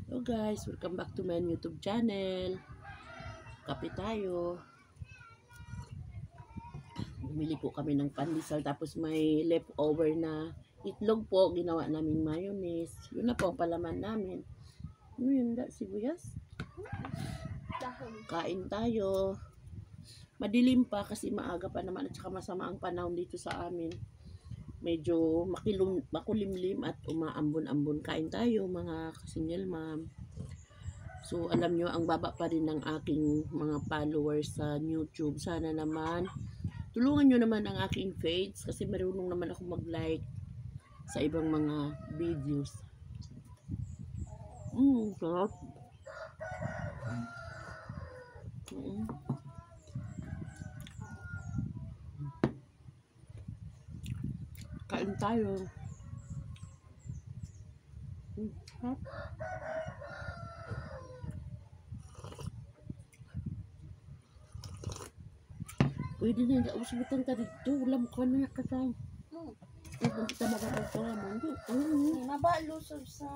Hello guys, welcome back to my YouTube channel. Kape tayo. Bumili po kami ng pandesal tapos may leftover na itlog po. Ginawa naming mayonnaise. Yun na po ang palaman namin. Ano yun? Sibuyas? Kain tayo. Madilim pa kasi maaga pa naman at saka masama ang panahon dito sa amin. Medyo makulimlim at umaambon-ambon. Kain tayo mga kasingil ma'am. So, alam nyo, ang baba pa rin ng aking mga followers sa YouTube. Sana naman, tulungan nyo naman ang aking page kasi marunong naman ako mag-like sa ibang mga videos. Sarap. Kain tayo. Sarap. Pwede na, hindi ako subutan ka dito. Ulam ko na kasama. Kung kita makapagpalaman. Nabalusog sa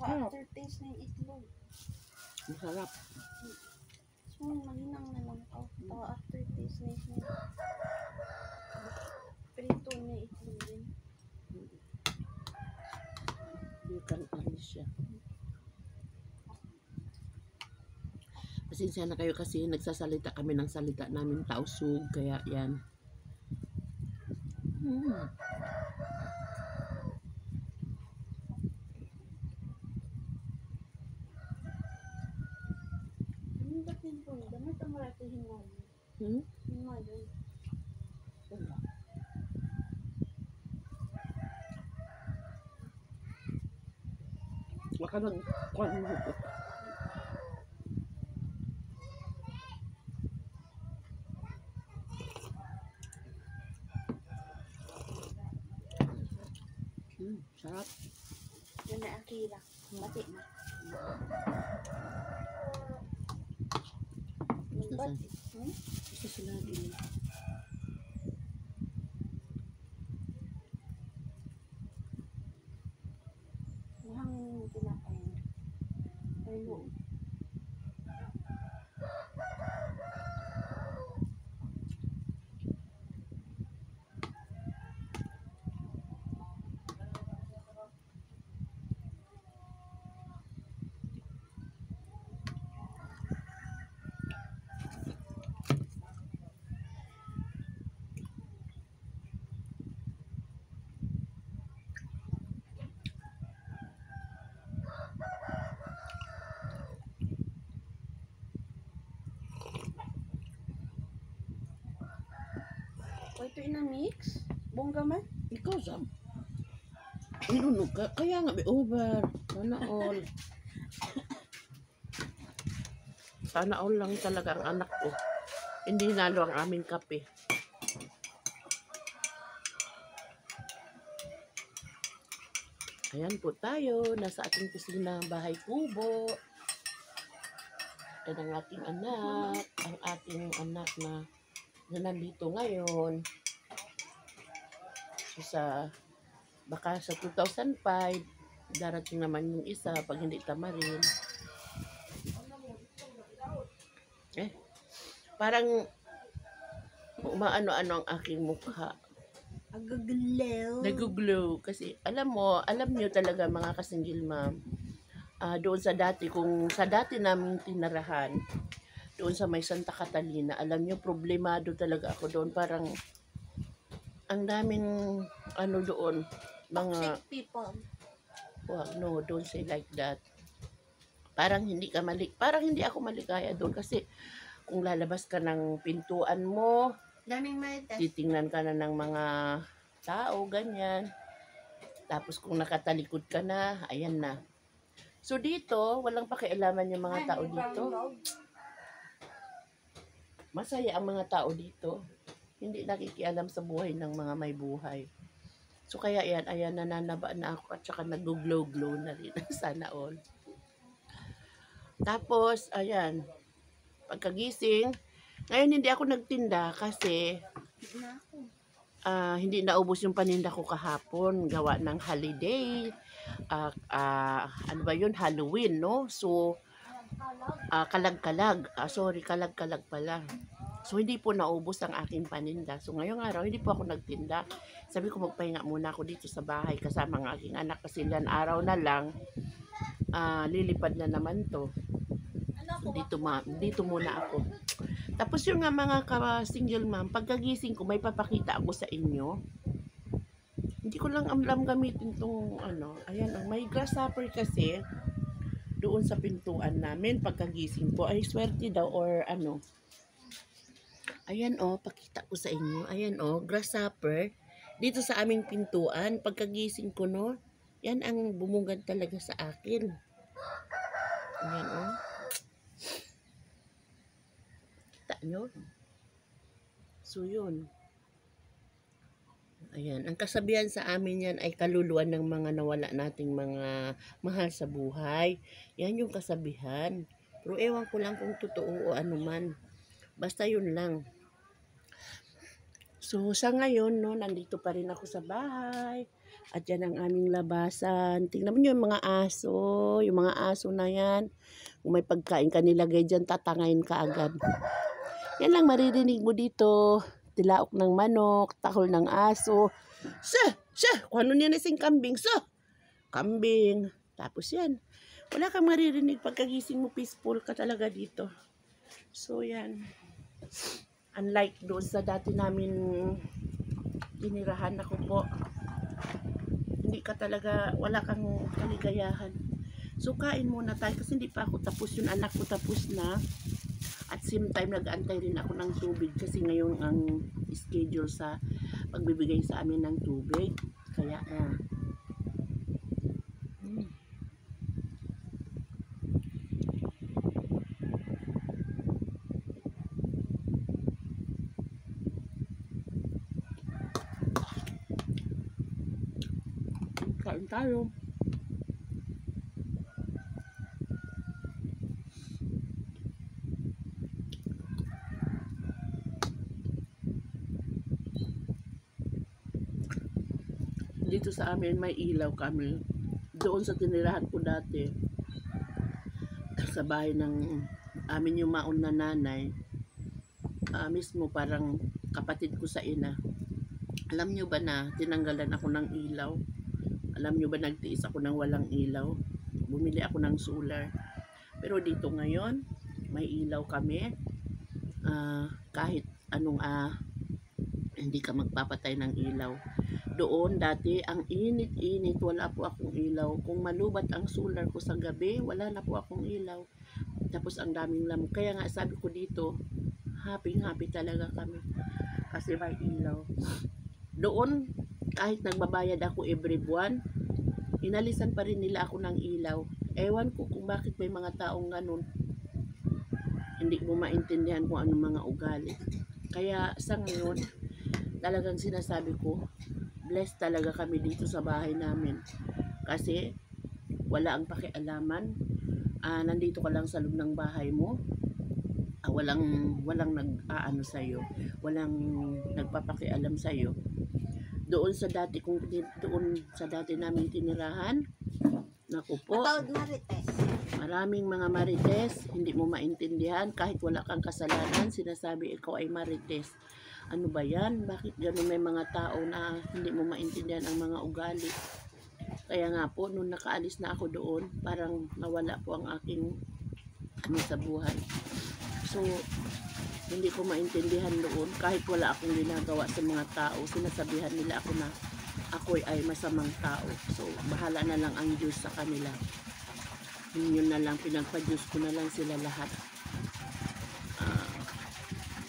aftertaste ng itlog. Masarap. So, malinang na lang ako. Aftertaste na siya. Prito na itlog din. You can alis siya. Pasensya na kayo kasi nagsasalita kami ng salita namin tausog. Kaya yan. Ba't yun po? Damit ang maratihin mo. Hingalan. Baka nang kuhan mo ko. Sarap. Yan na akira. Mati na. Bati. Gusto sila din. Yung tinapay. Ay mo. O ito ina-mix? Bongga man? Ikaw, Sam. Inunog ka. Kaya nga, may over. Sana all. Sana all lang talaga ang anak ko. Hindi nalo ang aming kape. Ayan po tayo. Nasa ating kusina, bahay kubo. Yan ang ating anak. Ang ating anak na nandito ngayon. So, baka sa 2005, darating naman yung isa pag hindi tamarin. Parang umaano-ano ang aking mukha. Agaglaw. Nag-glow. Kasi alam nyo talaga mga kasinggil ma'am, doon sa dati naming tinarahan, doon sa may Santa Catalina, alam nyo, problemado talaga ako doon. Parang ang daming doon, mga Toxic people. no, don't say like that. Parang hindi ako maligaya doon kasi kung lalabas ka ng pintuan mo, Daming marites. titingnan ka na ng mga tao, ganyan. Tapos kung nakatalikod ka na, ayan na. So dito, walang pakialaman yung mga tao dito. Masaya ang mga tao dito. Hindi nakikialam sa buhay ng mga may buhay. So kaya ayan, nananaba na ako at saka nag-glow-glow na rin. Sana all. Tapos, ayan, pagkagising, ngayon hindi ako nagtinda kasi hindi naubos yung paninda ko kahapon. Gawa ng holiday. ano ba yun, Halloween, no? So, kalag-kalag. Sorry, kalag-kalag pala. So, hindi po naubos ang aking paninda. So, ngayong araw, hindi po ako nagtinda. Sabi ko, magpahinga muna ako dito sa bahay kasama ang aking anak kasi ilan araw na lang, lilipad na naman to. So, dito muna ako. Tapos yung nga mga single mom, pagkagising ko, may papakita ako sa inyo. Hindi ko lang alam gamitin tong ayan, may grasshopper kasi doon sa pintuan namin pagkagising ko. Ay, swerte daw or Ayan pakita ko sa inyo. Ayan grasshopper. Dito sa aming pintuan, pagkagising ko yan ang bumungad talaga sa akin. Ayan Kita nyo? So yun. Ayan, ang kasabihan sa amin yan ay kaluluwan ng mga nawala nating mga mahal sa buhay. Yan yung kasabihan. Pero ewan ko lang kung totoo o ano man. Basta yun lang. So, sa ngayon, nandito pa rin ako sa bahay. At yan ang aming labasan. Tingnan mo yung mga aso. Yung mga aso na yan. Kung may pagkain ka nilagay dyan, tatangayin ka agad. Yan lang maririnig mo dito. Tilaok ng manok, tahol ng aso. Kung ano niya nasing kambing. Kambing. Tapos yan. Wala kang maririnig pagkagising mo, peaceful ka talaga dito. So, yan. Unlike doon sa dati namin tinirahan ako po. Hindi ka talaga, wala kang kaligayahan. So, kain muna tayo kasi hindi pa ako tapos. Yung anak ko tapos na. At same time, nag-aantay rin ako ng tubig kasi ngayon ang schedule sa pagbibigay sa amin ng tubig. Kaya, kain tayo. Dito sa amin may ilaw kami. Doon sa tinirahan ko dati, sa bahay ng amin yung maon na nanay, mismo parang kapatid ko sa ina. Alam nyo ba na tinanggalan ako ng ilaw? Alam nyo ba nagtiis ako ng walang ilaw? Bumili ako ng solar. Pero dito ngayon, may ilaw kami. Kahit anong hindi ka magpapatay ng ilaw. Doon dati, ang init-init, wala po akong ilaw. Kung malubat ang solar ko sa gabi, wala na po akong ilaw. Tapos ang daming lamok. Kaya nga sabi ko dito, happy talaga kami. Kasi may ilaw. Doon, kahit nagbabayad ako every buwan, inalisan pa rin nila ako ng ilaw. Ewan ko kung bakit may mga taong ganun. Hindi mo maintindihan kung anong mga ugali. Kaya sa ngayon, talagang sinasabi ko, blessed talaga kami dito sa bahay namin. Kasi wala ang pakialaman. Nandito ka lang sa loob ng bahay mo. Walang nag-aano sa'yo. Walang nagpapakialam sa'yo. Doon sa dati namin tinirahan, naku po, maraming mga marites, hindi mo maintindihan, kahit wala kang kasalanan, sinasabi ikaw ay marites. Ano ba yan? Bakit gano'n may mga tao na hindi mo maintindihan ang mga ugali? Kaya nga po, nung nakaalis na ako doon, parang nawala po ang aking sa buhay. So, hindi ko maintindihan doon. Kahit wala akong ginagawa sa mga tao, sinasabihan nila ako na ako ay masamang tao. So, bahala na lang ang Diyos sa kanila. Yun na lang, pinagpa-Diyos ko na lang sila lahat.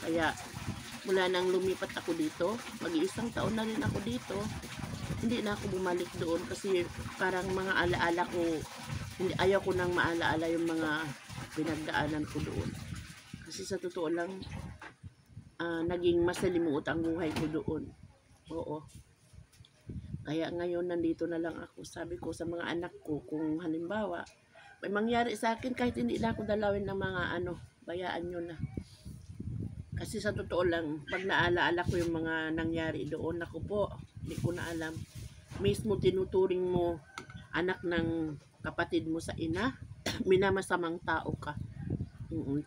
Kaya, mula nang lumipat ako dito, mag-iisang taon na rin ako dito, hindi na ako bumalik doon kasi parang mga alaala ko, ayaw ko nang maalaala yung mga pinagdaanan ko doon. Kasi sa totoo lang, naging masalimuot ang buhay ko doon. Oo. Kaya ngayon nandito na lang ako. Sabi ko sa mga anak ko, kung halimbawa, may mangyari sa akin kahit hindi na ako dalawin ng mga bayaan nyo na. Kasi sa totoo lang, pag naalaala ko yung mga nangyari doon, ako po, hindi ko na alam. Mismo tinuturing mo anak ng kapatid mo sa ina, minamasamang tao ka.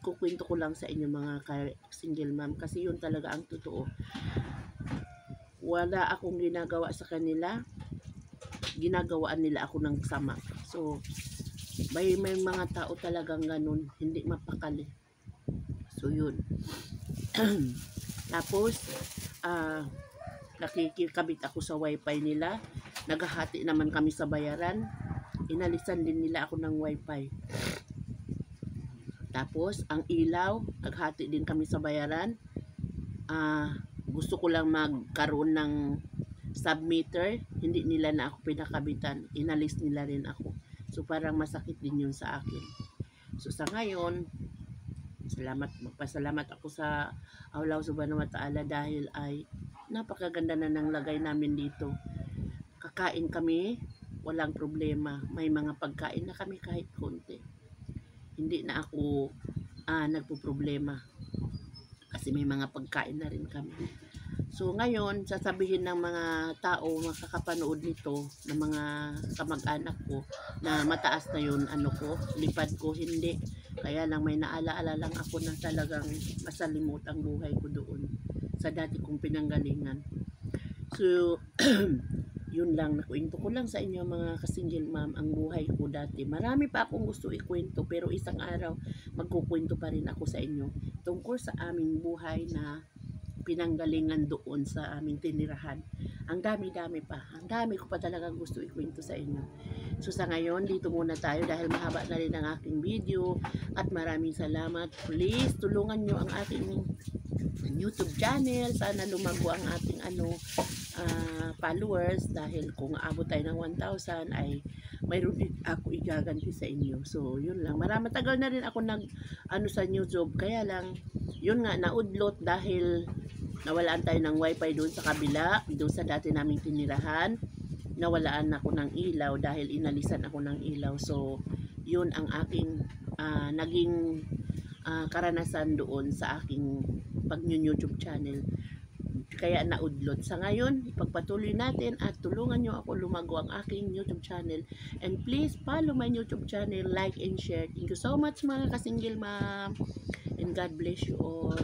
Kukwento ko lang sa inyo mga single mom kasi yun talaga ang totoo. Wala akong ginagawa sa kanila, ginagawaan nila ako ng sama. So, may mga tao talagang ganun, hindi mapakali. So, yun. Tapos, nakikikabit ako sa wifi nila. Naghahati naman kami sa bayaran. Inalisan din nila ako ng wifi. Tapos, ang ilaw, naghati din kami sa bayaran. Gusto ko lang magkaroon ng submeter, hindi nila na ako pinakabitan. Inalis nila rin ako. So, parang masakit din yun sa akin. So, sa ngayon, magpasalamat ako sa Allah subhanahu wa ta'ala dahil ay napakaganda na ng lagay namin dito. Kakain kami, walang problema. May mga pagkain na kami kahit konti. Hindi na ako nagpo-problema kasi may mga pagkain na rin kami. So ngayon, sasabihin ng mga tao makakapanood nito, ng mga kamag-anak ko na mataas na yun, lipad ko, hindi. Kaya lang may naalaala lang ako na talagang masalimot ang buhay ko doon sa dati kong pinanggalingan. So, yun lang, nakwento ko lang sa inyo mga kasingle ma'am ang buhay ko dati. Marami pa akong gusto ikwento pero isang araw magkukwento pa rin ako sa inyo tungkol sa aming buhay na pinanggalingan doon sa aming tinirahan. Ang dami-dami pa. Ang dami ko pa talagang gusto ikwento sa inyo. So sa ngayon, dito muna tayo dahil mahaba na rin ang aking video at maraming salamat. Please, tulungan nyo ang aking YouTube channel. Sana lumago ang ating followers dahil kung aabot tayo ng 1,000 ay mayroon din ako igaganti sa inyo. So, yun lang. Matagal na rin ako sa YouTube. Kaya lang, yun nga, naudlot dahil nawalaan tayo ng wifi doon sa kabila, doon sa dati naming tinirahan. Nawalaan ako ng ilaw dahil inalisan ako ng ilaw. So, yun ang aking naging karanasan doon sa aking pag-YouTube channel. Kaya naudlot. Sa ngayon, ipagpatuloy natin at tulungan nyo ako lumago ang aking YouTube channel. And please follow my YouTube channel, like and share. Thank you so much mga kasingle ma'am. And God bless you all.